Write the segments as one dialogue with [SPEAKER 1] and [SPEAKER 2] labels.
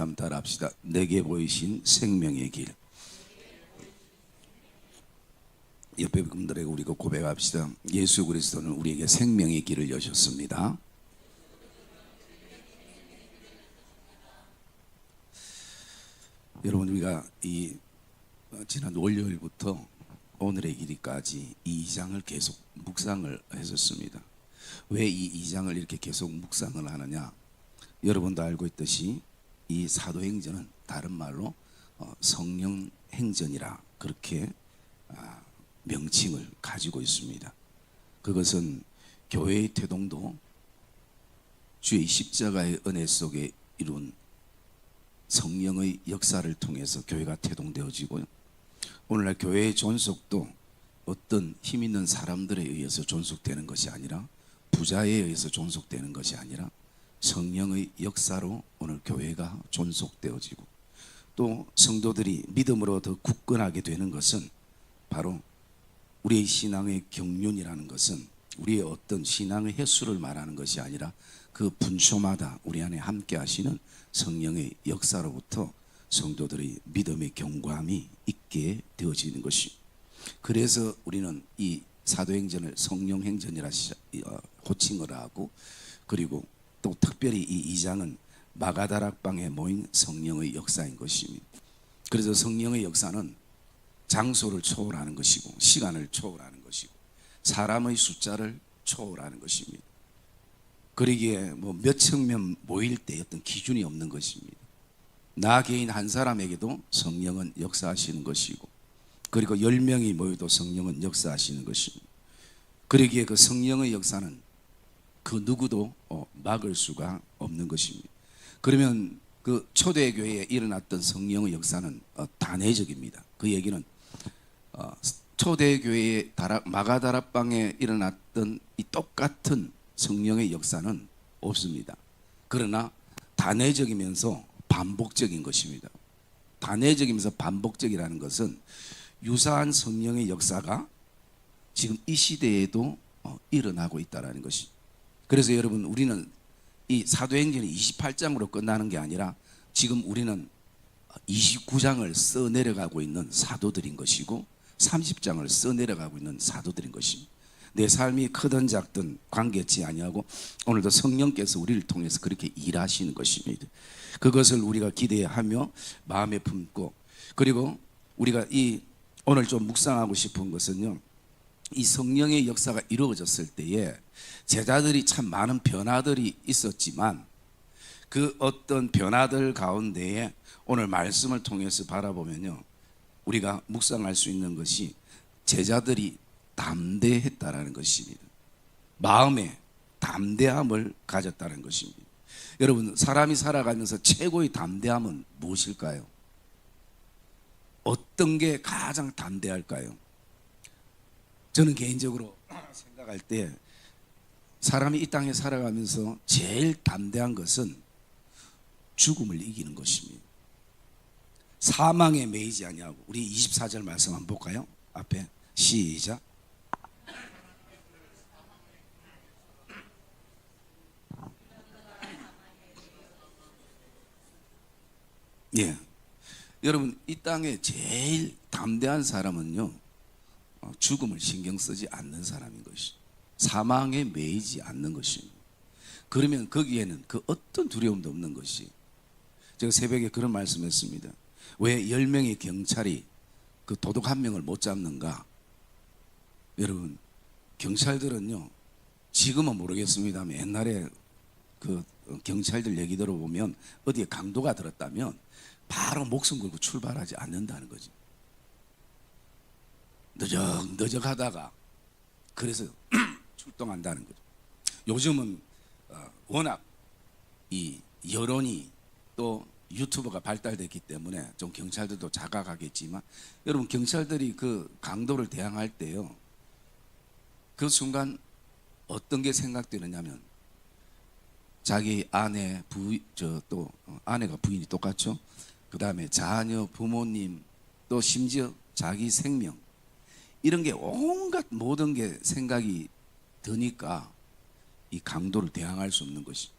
[SPEAKER 1] 한번 따라합시다. 내게 보이신 생명의 길. 옆에 분들에게 우리가 고백합시다. 예수 그리스도는 우리에게 생명의 길을 여셨습니다. 여러분, 우리가 이 지난 월요일부터 오늘의 길이까지 이 2장을 계속 묵상을 했었습니다. 왜 이 2장을 이렇게 계속 묵상을 하느냐? 여러분도 알고 있듯이 이 사도행전은 다른 말로 성령행전이라 그렇게 명칭을 가지고 있습니다. 그것은 교회의 태동도 주의 십자가의 은혜 속에 이룬 성령의 역사를 통해서 교회가 태동되어지고요. 오늘날 교회의 존속도 어떤 힘 있는 사람들에 의해서 존속되는 것이 아니라, 부자에 의해서 존속되는 것이 아니라 성령의 역사로 오늘 교회가 존속되어지고, 또 성도들이 믿음으로 더 굳건하게 되는 것은 바로 우리의 신앙의 경륜이라는 것은 우리의 어떤 신앙의 횟수를 말하는 것이 아니라 그 분초마다 우리 안에 함께 하시는 성령의 역사로부터 성도들의 믿음의 견고함이 있게 되어지는 것이. 그래서 우리는 이 사도행전을 성령행전이라 호칭을 하고, 그리고 또 특별히 이 2장은 마가다락방에 모인 성령의 역사인 것입니다. 그래서 성령의 역사는 장소를 초월하는 것이고, 시간을 초월하는 것이고, 사람의 숫자를 초월하는 것입니다. 그러기에 몇천 명 모일 때 어떤 기준이 없는 것입니다. 나 개인 한 사람에게도 성령은 역사하시는 것이고, 그리고 10명이 모여도 성령은 역사하시는 것입니다. 그러기에 그 성령의 역사는 그 누구도 막을 수가 없는 것입니다. 그러면 그 초대교회에 일어났던 성령의 역사는 단회적입니다. 그 얘기는 초대교회의 마가다락방에 일어났던 이 똑같은 성령의 역사는 없습니다. 그러나 단회적이면서 반복적인 것입니다. 단회적이면서 반복적이라는 것은 유사한 성령의 역사가 지금 이 시대에도 일어나고 있다는 것이. 그래서 여러분, 우리는 이 사도행전이 28장으로 끝나는 게 아니라 지금 우리는 29장을 써내려가고 있는 사도들인 것이고, 30장을 써내려가고 있는 사도들인 것입니다. 내 삶이 크든 작든 관계치 아니하고 오늘도 성령께서 우리를 통해서 그렇게 일하시는 것입니다. 그것을 우리가 기대하며 마음에 품고, 그리고 우리가 오늘 좀 묵상하고 싶은 것은요, 이 성령의 역사가 이루어졌을 때에 제자들이 참 많은 변화들이 있었지만, 그 어떤 변화들 가운데에 오늘 말씀을 통해서 바라보면요, 우리가 묵상할 수 있는 것이 제자들이 담대했다라는 것입니다. 마음에 담대함을 가졌다는 것입니다. 여러분, 사람이 살아가면서 최고의 담대함은 무엇일까요? 어떤 게 가장 담대할까요? 저는 개인적으로 생각할 때 사람이 이 땅에 살아가면서 제일 담대한 것은 죽음을 이기는 것입니다. 사망에 매이지 아니하고. 우리 24절 말씀 한번 볼까요? 앞에 시작. 예, 여러분, 이 땅에 제일 담대한 사람은요, 죽음을 신경 쓰지 않는 사람인 것이, 사망에 매이지 않는 것입니다. 그러면 거기에는 그 어떤 두려움도 없는 것이. 제가 새벽에 그런 말씀했습니다. 왜 10명의 경찰이 그 도둑 한 명을 못 잡는가? 여러분, 경찰들은요, 지금은 모르겠습니다만 옛날에 그 경찰들 얘기 들어보면 어디에 강도가 들었다면 바로 목숨 걸고 출발하지 않는다는 거지. 너적 하다가 그래서 출동한다는 거죠. 요즘은 워낙 이 여론이 또 유튜브가 발달됐기 때문에 좀 경찰들도 자각하겠지만, 여러분, 경찰들이 그 강도를 대항할 때요, 그 순간 어떤 게 생각되느냐면 자기 아내, 또 아내가 부인이 똑같죠. 그 다음에 자녀, 부모님, 또 심지어 자기 생명, 이런 게 온갖 모든 게 생각이 드니까 이 강도를 대항할 수 없는 것이.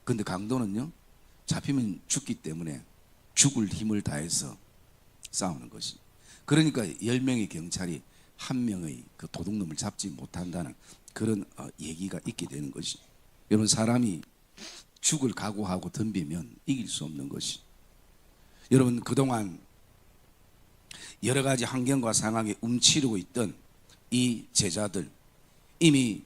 [SPEAKER 1] 근데 강도는요, 잡히면 죽기 때문에 죽을 힘을 다해서 싸우는 것이. 그러니까 10명의 경찰이 한 명의 그 도둑놈을 잡지 못한다는 그런 얘기가 있게 되는 것이. 여러분, 사람이 죽을 각오하고 덤비면 이길 수 없는 것이. 여러분, 그동안 여러 가지 환경과 상황에 움츠리고 있던 이 제자들, 이미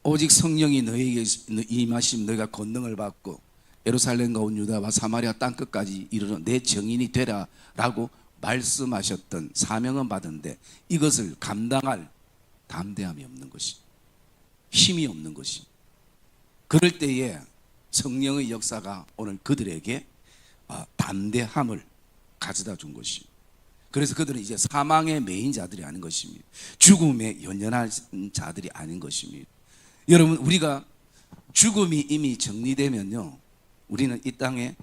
[SPEAKER 1] 오직 성령이 너에게 임하심 너희가 권능을 받고 예루살렘과 온 유다와 사마리아 땅끝까지 이르러 내 증인이 되라 라고 말씀하셨던 사명은 받은데 이것을 감당할 담대함이 없는 것이, 힘이 없는 것이. 그럴 때에 성령의 역사가 오늘 그들에게 담대함을 가져다 준 것이. 그래서 그들은 이제 사망의 메인 자들이 아닌 것입니다. 죽음에 연연한 자들이 아닌 것입니다. 여러분, 우리가 죽음이 이미 정리되면요, 우리는 이 땅에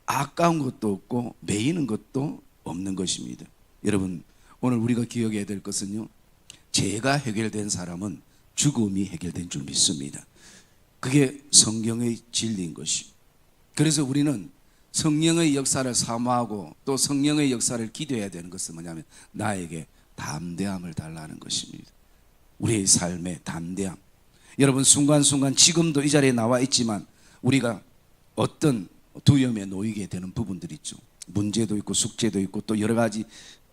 [SPEAKER 1] 아까운 것도 없고 매이는 것도 없는 것입니다. 여러분, 오늘 우리가 기억해야 될 것은요, 죄가 해결된 사람은 죽음이 해결된 줄 믿습니다. 그게 성경의 진리인 것이. 그래서 우리는 성령의 역사를 사모하고 또 성령의 역사를 기도해야 되는 것은 뭐냐면 나에게 담대함을 달라는 것입니다. 우리의 삶의 담대함. 여러분, 순간순간 지금도 이 자리에 나와 있지만 우리가 어떤 두려움에 놓이게 되는 부분들이 있죠. 문제도 있고 숙제도 있고 또 여러 가지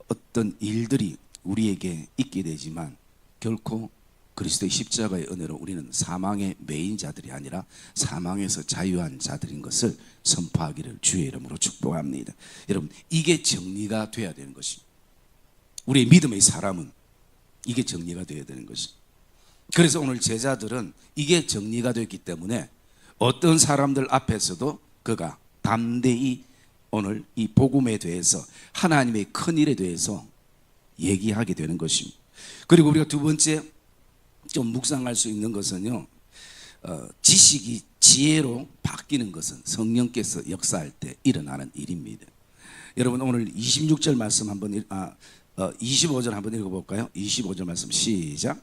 [SPEAKER 1] 어떤 일들이 우리에게 있게 되지만 결코 그리스도의 십자가의 은혜로 우리는 사망의 메인 자들이 아니라 사망에서 자유한 자들인 것을 선포하기를 주의 이름으로 축복합니다. 여러분, 이게 정리가 돼야 되는 것이, 우리의 믿음의 사람은 이게 정리가 돼야 되는 것이. 그래서 오늘 제자들은 이게 정리가 됐기 때문에 어떤 사람들 앞에서도 그가 담대히 오늘 이 복음에 대해서 하나님의 큰 일에 대해서 얘기하게 되는 것입니다. 그리고 우리가 두 번째 좀 묵상할 수 있는 것은요, 지식이 지혜로 바뀌는 것은 성령께서 역사할 때 일어나는 일입니다. 여러분, 오늘 26절 말씀 한번 25절 한번 읽어볼까요? 25절 말씀 시작.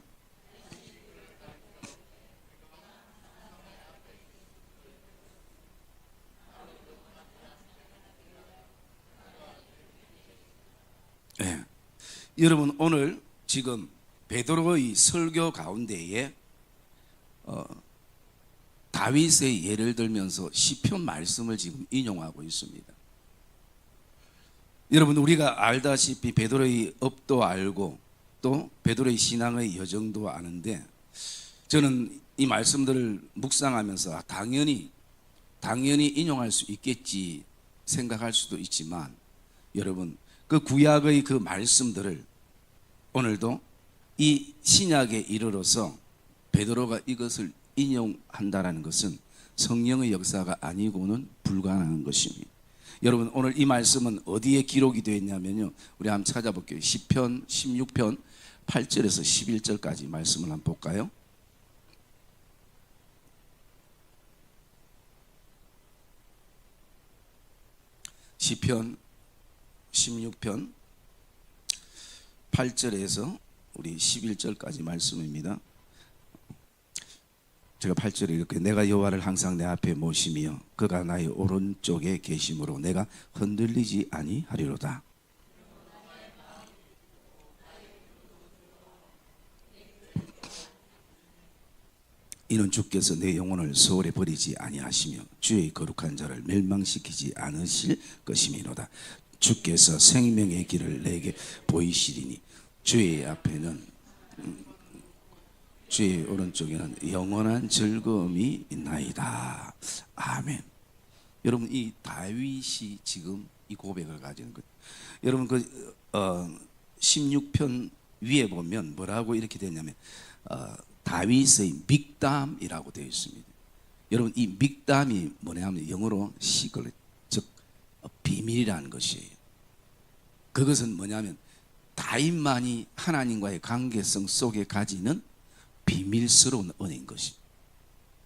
[SPEAKER 1] 네. 여러분, 오늘 지금 베드로의 설교 가운데에 다윗의 예를 들면서 시편 말씀을 지금 인용하고 있습니다. 여러분, 우리가 알다시피 베드로의 업도 알고 또 베드로의 신앙의 여정도 아는데, 저는 이 말씀들을 묵상하면서 당연히 인용할 수 있겠지 생각할 수도 있지만, 여러분, 그 구약의 그 말씀들을 오늘도 이 신약에 이르러서 베드로가 이것을 인용한다라는 것은 성령의 역사가 아니고는 불가능한 것입니다. 여러분, 오늘 이 말씀은 어디에 기록이 되어 있냐면요, 우리 한번 찾아볼게요. 시편 16편 8절에서 11절까지 말씀을 한번 볼까요? 시편 16편 8절에서 우리 11절까지 말씀입니다. 제가 8절에 이렇게, 내가 여호와를 항상 내 앞에 모시며 그가 나의 오른쪽에 계심으로 내가 흔들리지 아니하리로다. 이는 주께서 내 영혼을 소홀히 버리지 아니하시며 주의 거룩한 자를 멸망시키지 않으실 것이미로다. 주께서 생명의 길을 내게 보이시리니 주의 앞에는 주의 오른쪽에는 영원한 즐거움이 있나이다. 아멘. 여러분, 이 다윗이 지금 이 고백을 가지는 것. 여러분, 그 16편 위에 보면 뭐라고 이렇게 되냐면 다윗의 믹담이라고 되어 있습니다. 여러분, 이 믹담이 뭐냐면 영어로 시크릿, 즉 비밀이라는 것이에요. 그것은 뭐냐면 다윗만이 하나님과의 관계성 속에 가지는 비밀스러운 은혜인 것이.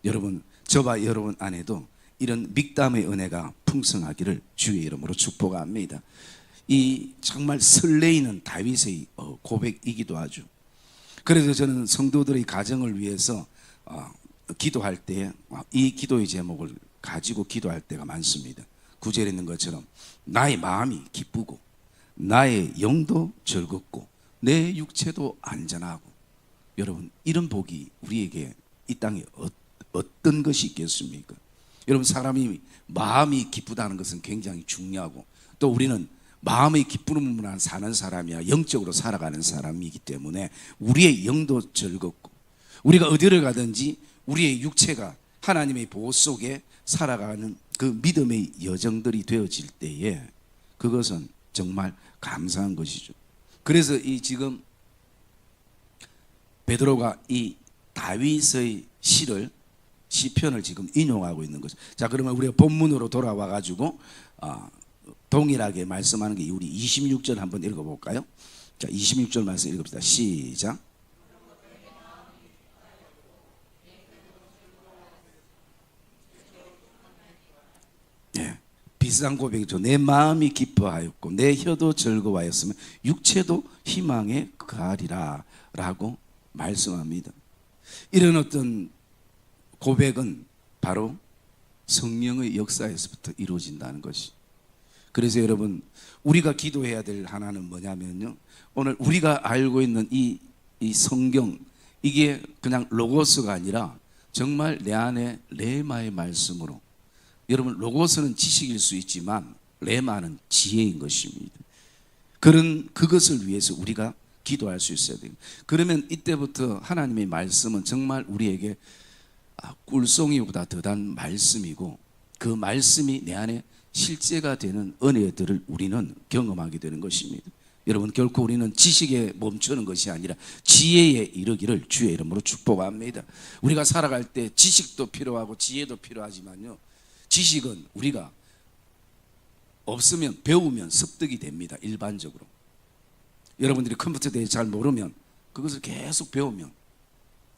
[SPEAKER 1] 여러분, 저와 여러분 안에도 이런 믹담의 은혜가 풍성하기를 주의 이름으로 축복합니다. 이 정말 설레이는 다윗의 고백이기도 하죠. 그래서 저는 성도들의 가정을 위해서 기도할 때 이 기도의 제목을 가지고 기도할 때가 많습니다. 구절에 있는 것처럼 나의 마음이 기쁘고 나의 영도 즐겁고 내 육체도 안전하고. 여러분, 이런 복이 우리에게 이 땅에 어떤 것이 있겠습니까? 여러분, 사람이 마음이 기쁘다는 것은 굉장히 중요하고, 또 우리는 마음의 기쁨으로만 사는 사람이야 영적으로 살아가는 사람이기 때문에 우리의 영도 즐겁고, 우리가 어디를 가든지 우리의 육체가 하나님의 보호 속에 살아가는 그 믿음의 여정들이 되어질 때에 그것은 정말 감사한 것이죠. 그래서 이 지금 베드로가 이 다윗의 시편을 지금 인용하고 있는 거죠. 자, 그러면 우리가 본문으로 돌아와 가지고 동일하게 말씀하는 게 우리 26절 한번 읽어볼까요? 자, 26절 말씀 읽읍시다. 시작. 예, 비슷한 고백이죠. 내 마음이 기뻐하였고 내 혀도 즐거워하였으면 육체도 희망에 거하리라 라고 말씀합니다. 이런 어떤 고백은 바로 성령의 역사에서부터 이루어진다는 것이. 그래서 여러분, 우리가 기도해야 될 하나는 뭐냐면요, 오늘 우리가 알고 있는 이 성경, 이게 그냥 로고스가 아니라 정말 내 안에 레마의 말씀으로. 여러분, 로고스는 지식일 수 있지만 레마는 지혜인 것입니다. 그것을 위해서 우리가 기도할 수 있어야 돼요. 그러면 이때부터 하나님의 말씀은 정말 우리에게 꿀송이보다 더한 말씀이고, 그 말씀이 내 안에 실제가 되는 은혜들을 우리는 경험하게 되는 것입니다. 여러분, 결코 우리는 지식에 멈추는 것이 아니라 지혜에 이르기를 주의 이름으로 축복합니다. 우리가 살아갈 때 지식도 필요하고 지혜도 필요하지만요, 지식은 우리가 없으면 배우면 습득이 됩니다. 일반적으로 여러분들이 컴퓨터에 대해 잘 모르면 그것을 계속 배우면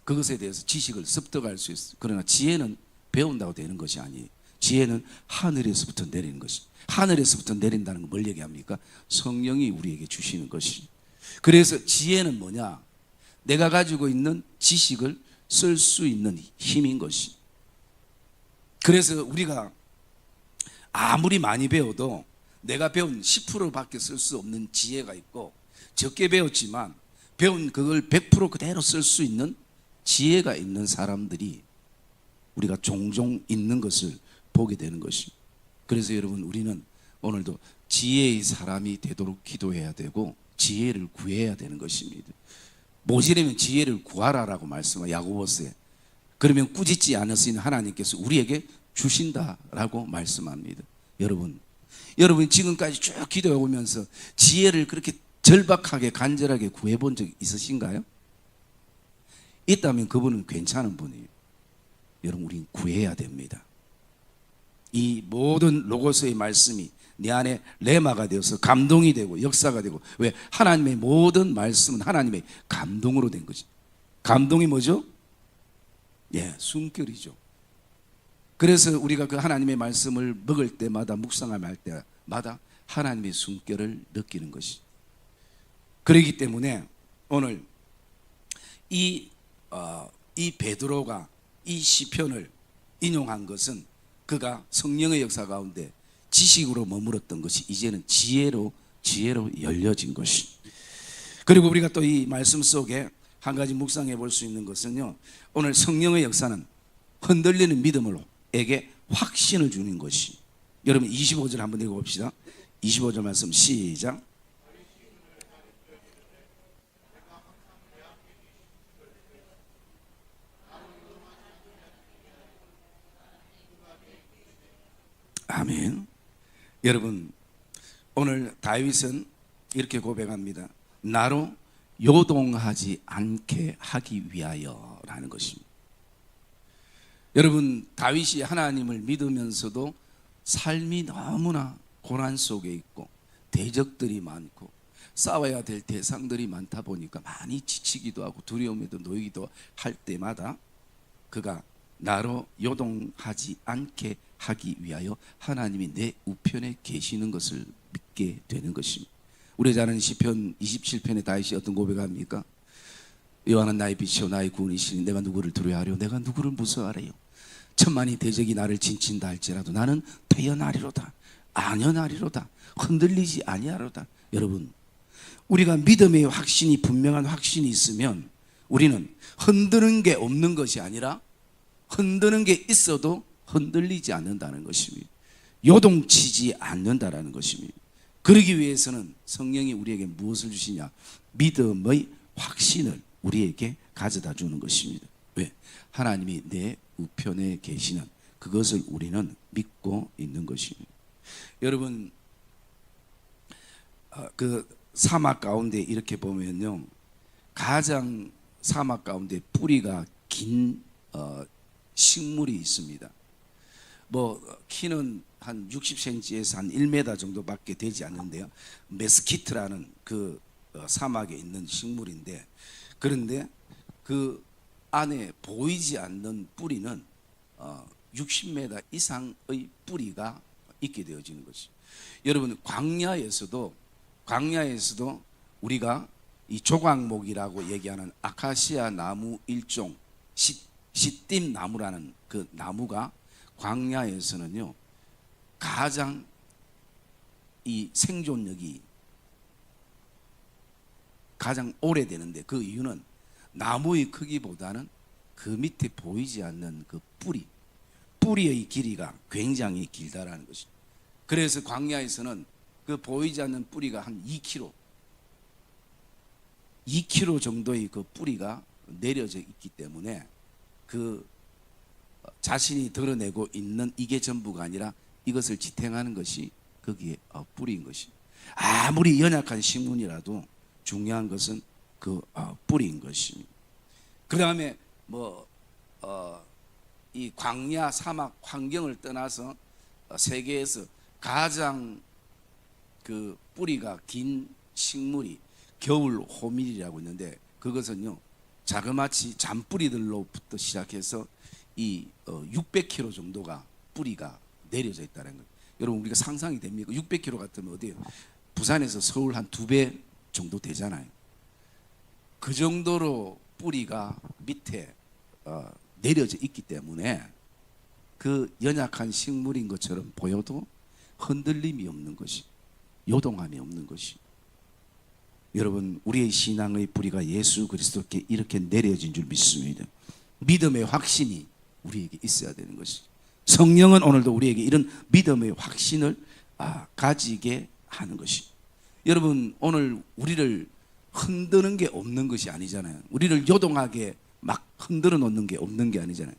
[SPEAKER 1] 그것에 대해서 지식을 습득할 수 있어요. 그러나 지혜는 배운다고 되는 것이 아니에요. 지혜는 하늘에서부터 내리는 것이. 하늘에서부터 내린다는 건 뭘 얘기합니까? 성령이 우리에게 주시는 것이. 그래서 지혜는 뭐냐? 내가 가지고 있는 지식을 쓸 수 있는 힘인 것이. 그래서 우리가 아무리 많이 배워도 내가 배운 10%밖에 쓸 수 없는 지혜가 있고, 적게 배웠지만 배운 그걸 100% 그대로 쓸 수 있는 지혜가 있는 사람들이 우리가 종종 있는 것을 보게 되는 것입니다. 그래서 여러분, 우리는 오늘도 지혜의 사람이 되도록 기도해야 되고 지혜를 구해야 되는 것입니다. 모시려면 지혜를 구하라라고 말씀하고 야고보서에. 그러면 꾸짖지 않으시는 하나님께서 우리에게 주신다라고 말씀합니다. 여러분 지금까지 쭉 기도해 오면서 지혜를 그렇게 절박하게 간절하게 구해본 적 있으신가요? 있다면 그분은 괜찮은 분이에요. 여러분, 우리는 구해야 됩니다. 이 모든 로고스의 말씀이 내 안에 레마가 되어서 감동이 되고 역사가 되고. 왜? 하나님의 모든 말씀은 하나님의 감동으로 된 거지. 감동이 뭐죠? 예, 숨결이죠. 그래서 우리가 그 하나님의 말씀을 먹을 때마다, 묵상할 때마다 하나님의 숨결을 느끼는 것이. 그렇기 때문에 오늘 이 베드로가 이 시편을 인용한 것은 그가 성령의 역사 가운데 지식으로 머물렀던 것이 이제는 지혜로 열려진 것이. 그리고 우리가 또 이 말씀 속에 한 가지 묵상해 볼 수 있는 것은요, 오늘 성령의 역사는 흔들리는 믿음으로에게 확신을 주는 것이. 여러분, 25절 한번 읽어봅시다. 25절 말씀 시작. 아멘. 여러분, 오늘 다윗은 이렇게 고백합니다. 나로 요동하지 않게 하기 위하여 라는 것입니다. 여러분, 다윗이 하나님을 믿으면서도 삶이 너무나 고난 속에 있고 대적들이 많고 싸워야 될 대상들이 많다 보니까 많이 지치기도 하고 두려움에도 놓이기도 할 때마다 그가 나로 요동하지 않게 하기 위하여 하나님이 내 우편에 계시는 것을 믿게 되는 것입니다. 우리 잘 아는 시편 27편에 다윗이 어떤 고백합니까? 여호와는 나의 빛이요 나의 구원이시니 내가 누구를 두려워하려, 내가 누구를 무서워하래요. 천만이 대적이 나를 진친다 할지라도 나는 태어나리로다, 안연하리로다, 흔들리지 아니하리로다. 여러분, 우리가 믿음의 확신이, 분명한 확신이 있으면 우리는 흔드는 게 없는 것이 아니라 흔드는 게 있어도 흔들리지 않는다는 것입니다. 요동치지 않는다라는 것입니다. 그러기 위해서는 성령이 우리에게 무엇을 주시냐? 믿음의 확신을 우리에게 가져다 주는 것입니다. 왜? 하나님이 내 우편에 계시는 그것을 우리는 믿고 있는 것입니다. 여러분, 그 사막 가운데 이렇게 보면요, 가장 사막 가운데 뿌리가 긴 식물이 있습니다. 뭐 키는 한 60cm에서 한 1m 정도밖에 되지 않는데요, 메스키트라는 그 사막에 있는 식물인데, 그런데 그 안에 보이지 않는 뿌리는 60m 이상의 뿌리가 있게 되어지는 것이. 여러분, 광야에서도 우리가 이 조각목이라고 얘기하는 아카시아 나무 일종, 시띠 나무라는 그 나무가 광야에서는요 가장 이 생존력이 가장 오래되는데, 그 이유는 나무의 크기보다는 그 밑에 보이지 않는 그 뿌리의 길이가 굉장히 길다라는 것입니다. 그래서 광야에서는 그 보이지 않는 뿌리가 한 2km 정도의 그 뿌리가 내려져 있기 때문에 그 자신이 드러내고 있는 이게 전부가 아니라 이것을 지탱하는 것이 거기에 뿌리인 것이. 아무리 연약한 식물이라도 중요한 것은 그 뿌리인 것입니다. 그 다음에 이 광야 사막 환경을 떠나서 세계에서 가장 그 뿌리가 긴 식물이 겨울 호밀이라고 있는데, 그것은요 자그마치 잔뿌리들로부터 시작해서 이 600km 정도가 뿌리가 내려져 있다는 거예요. 여러분, 우리가 상상이 됩니까? 600km 같으면 어디예요? 부산에서 서울 한 2배 정도 되잖아요. 그 정도로 뿌리가 밑에 내려져 있기 때문에 그 연약한 식물인 것처럼 보여도 흔들림이 없는 것이, 요동함이 없는 것이. 여러분, 우리의 신앙의 뿌리가 예수 그리스도께 이렇게 내려진 줄 믿습니다. 믿음의 확신이 우리에게 있어야 되는 것이. 성령은 오늘도 우리에게 이런 믿음의 확신을 가지게 하는 것이. 여러분, 오늘 우리를 흔드는 게 없는 것이 아니잖아요. 우리를 요동하게 막 흔들어 놓는 게 없는 게 아니잖아요.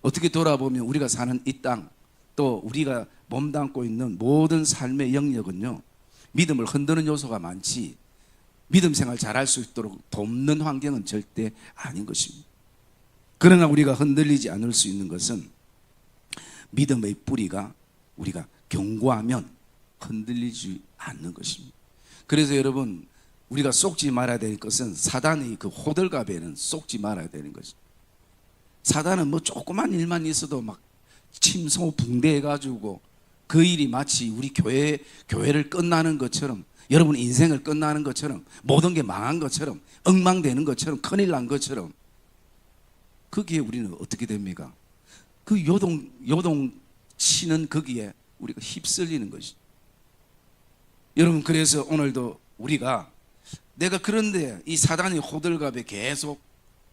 [SPEAKER 1] 어떻게 돌아보면 우리가 사는 이 땅, 또 우리가 몸담고 있는 모든 삶의 영역은요 믿음을 흔드는 요소가 많지, 믿음 생활 잘할 수 있도록 돕는 환경은 절대 아닌 것입니다. 그러나 우리가 흔들리지 않을 수 있는 것은 믿음의 뿌리가 우리가 견고하면 흔들리지 않는 것입니다. 그래서 여러분, 우리가 속지 말아야 될 것은 사단의 그 호들갑에는 속지 말아야 되는 것입니다. 사단은 뭐 조그만 일만 있어도 막 침소붕대해가지고 그 일이 마치 우리 교회를 끝나는 것처럼, 여러분 인생을 끝나는 것처럼, 모든 게 망한 것처럼, 엉망되는 것처럼, 큰일 난 것처럼, 거기에 우리는 어떻게 됩니까? 그 요동치는 거기에 우리가 휩쓸리는 것이. 여러분, 그래서 오늘도 우리가 내가 그런데 이 사단이 호들갑에 계속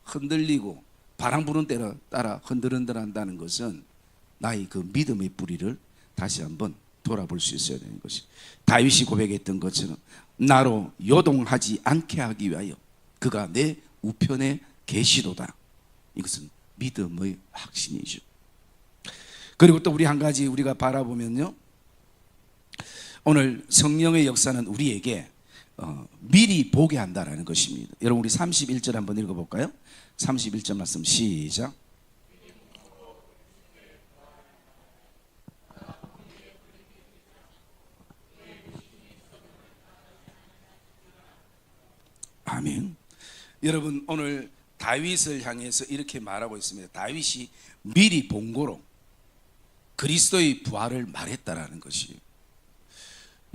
[SPEAKER 1] 흔들리고 바람 부는 대로 따라 흔들흔들한다는 것은 나의 그 믿음의 뿌리를 다시 한번 돌아볼 수 있어야 되는 것이. 다윗이 고백했던 것처럼 나로 요동하지 않게 하기 위하여 그가 내 우편에 계시도다. 이것은 믿음의 확신이죠. 그리고 또 우리 한 가지 우리가 바라보면요, 오늘 성령의 역사는 우리에게 미리 보게 한다라는 것입니다. 여러분, 우리 31절 한번 읽어볼까요? 31절 말씀 시작. 아멘. 여러분, 오늘 다윗을 향해서 이렇게 말하고 있습니다. 다윗이 미리 본고로 그리스도의 부활을 말했다라는 것이에요.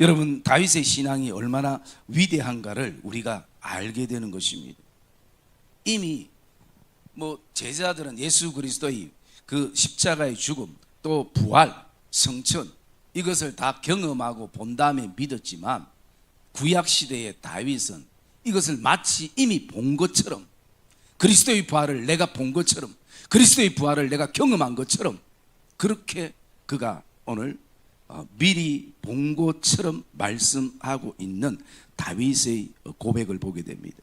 [SPEAKER 1] 여러분, 다윗의 신앙이 얼마나 위대한가를 우리가 알게 되는 것입니다. 이미 제자들은 예수 그리스도의 그 십자가의 죽음, 또 부활, 성천, 이것을 다 경험하고 본 다음에 믿었지만 구약 시대의 다윗은 이것을 마치 이미 본 것처럼, 그리스도의 부활을 내가 본 것처럼, 그리스도의 부활을 내가 경험한 것처럼, 그렇게 그가 오늘 미리 본 것처럼 말씀하고 있는 다윗의 고백을 보게 됩니다.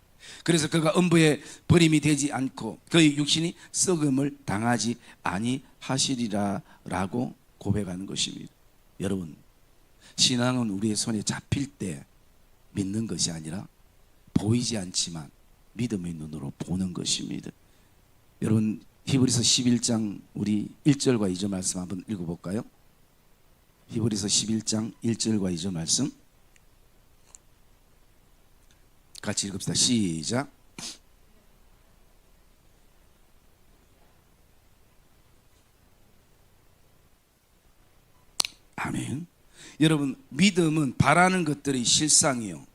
[SPEAKER 1] 그래서 그가 음부에 버림이 되지 않고 그의 육신이 썩음을 당하지 아니하시리라 라고 고백하는 것입니다. 여러분, 신앙은 우리의 손에 잡힐 때 믿는 것이 아니라 보이지 않지만 믿음의 눈으로 보는 것입니다. 여러분, 히브리서 11장 우리 1절과 2절 말씀 한번 읽어볼까요? 히브리서 11장 1절과 2절 말씀 같이 읽읍시다. 시작. 아멘. 여러분, 믿음은 바라는 것들의 실상이요,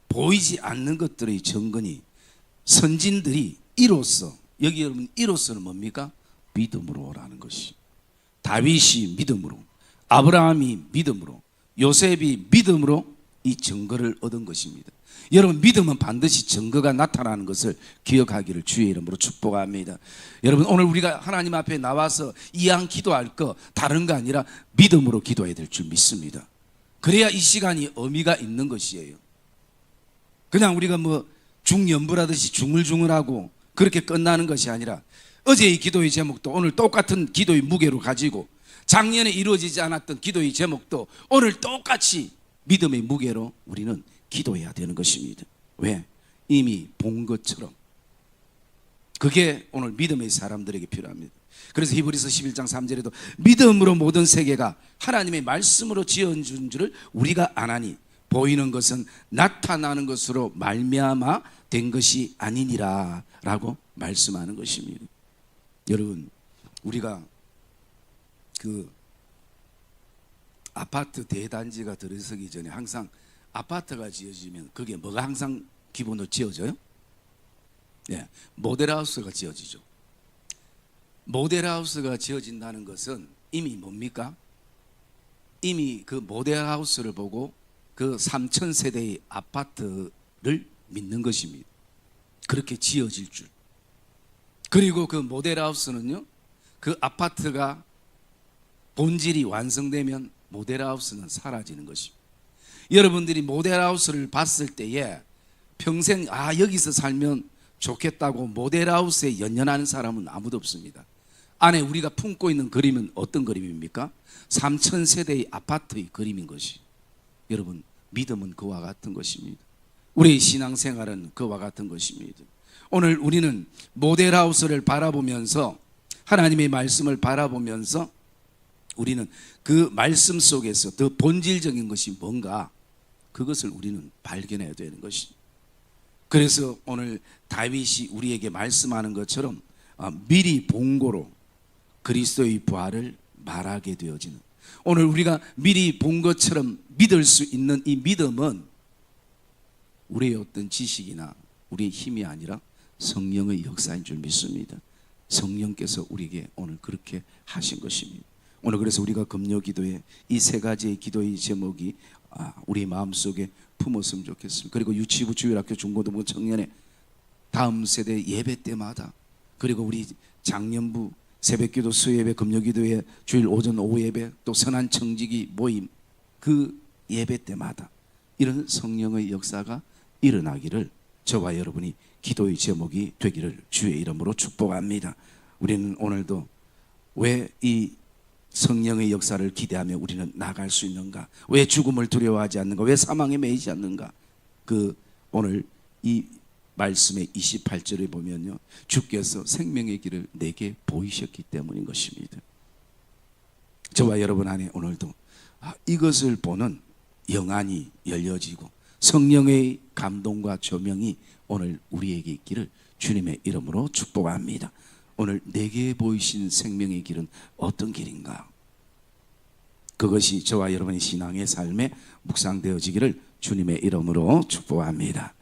[SPEAKER 1] 보이지 않는 것들의 증거니 선진들이 이로써, 여기 여러분 이로써는 뭡니까? 믿음으로라는 것이. 다윗이 믿음으로, 아브라함이 믿음으로, 요셉이 믿음으로 이 증거를 얻은 것입니다. 여러분, 믿음은 반드시 증거가 나타나는 것을 기억하기를 주의 이름으로 축복합니다. 여러분, 오늘 우리가 하나님 앞에 나와서 이왕 기도할 거 다른 거 아니라 믿음으로 기도해야 될 줄 믿습니다. 그래야 이 시간이 의미가 있는 것이에요. 그냥 우리가 뭐 중연부라듯이 중을중을하고 그렇게 끝나는 것이 아니라 어제의 기도의 제목도 오늘 똑같은 기도의 무게로 가지고, 작년에 이루어지지 않았던 기도의 제목도 오늘 똑같이 믿음의 무게로 우리는 기도해야 되는 것입니다. 왜? 이미 본 것처럼. 그게 오늘 믿음의 사람들에게 필요합니다. 그래서 히브리서 11장 3절에도 믿음으로 모든 세계가 하나님의 말씀으로 지어준 줄을 우리가 아나니 보이는 것은 나타나는 것으로 말미암아 된 것이 아니니라 라고 말씀하는 것입니다. 여러분, 우리가 그 아파트 대단지가 들어서기 전에 항상 아파트가 지어지면 그게 뭐가 항상 기본으로 지어져요? 예, 모델하우스가 지어지죠. 모델하우스가 지어진다는 것은 이미 뭡니까? 이미 그 모델하우스를 보고 그 3,000세대의 아파트를 믿는 것입니다. 그렇게 지어질 줄. 그리고 그 모델하우스는요, 그 아파트가 본질이 완성되면 모델하우스는 사라지는 것입니다. 여러분들이 모델하우스를 봤을 때에 평생 여기서 살면 좋겠다고 모델하우스에 연연하는 사람은 아무도 없습니다. 안에 우리가 품고 있는 그림은 어떤 그림입니까? 3,000세대의 아파트의 그림인 것이. 여러분, 믿음은 그와 같은 것입니다. 우리의 신앙생활은 그와 같은 것입니다. 오늘 우리는 모델하우스를 바라보면서, 하나님의 말씀을 바라보면서 우리는 그 말씀 속에서 더 본질적인 것이 뭔가, 그것을 우리는 발견해야 되는 것입니다. 그래서 오늘 다윗이 우리에게 말씀하는 것처럼 미리 본고로 그리스도의 부활을 말하게 되어지는, 오늘 우리가 미리 본 것처럼 믿을 수 있는 이 믿음은 우리의 어떤 지식이나 우리의 힘이 아니라 성령의 역사인 줄 믿습니다. 성령께서 우리에게 오늘 그렇게 하신 것입니다. 오늘 그래서 우리가 금요 기도에 이 세 가지의 기도의 제목이 우리 마음속에 품었으면 좋겠습니다. 그리고 유치부, 주일학교, 중고등부, 청년회 다음 세대 예배 때마다, 그리고 우리 장년부 새벽기도, 수요예배, 금요기도에 주일 오전 오후 예배, 또 선한 청지기 모임, 그 예배 때마다 이런 성령의 역사가 일어나기를 저와 여러분이 기도의 제목이 되기를 주의 이름으로 축복합니다. 우리는 오늘도 왜 이 성령의 역사를 기대하며 우리는 나갈 수 있는가? 왜 죽음을 두려워하지 않는가? 왜 사망에 매이지 않는가? 그 오늘 이 말씀의 28절에 보면요, 주께서 생명의 길을 내게 보이셨기 때문인 것입니다. 저와 여러분 안에 오늘도 이것을 보는 영안이 열려지고 성령의 감동과 조명이 오늘 우리에게 있기를 주님의 이름으로 축복합니다. 오늘 내게 보이신 생명의 길은 어떤 길인가? 그것이 저와 여러분의 신앙의 삶에 묵상되어지기를 주님의 이름으로 축복합니다.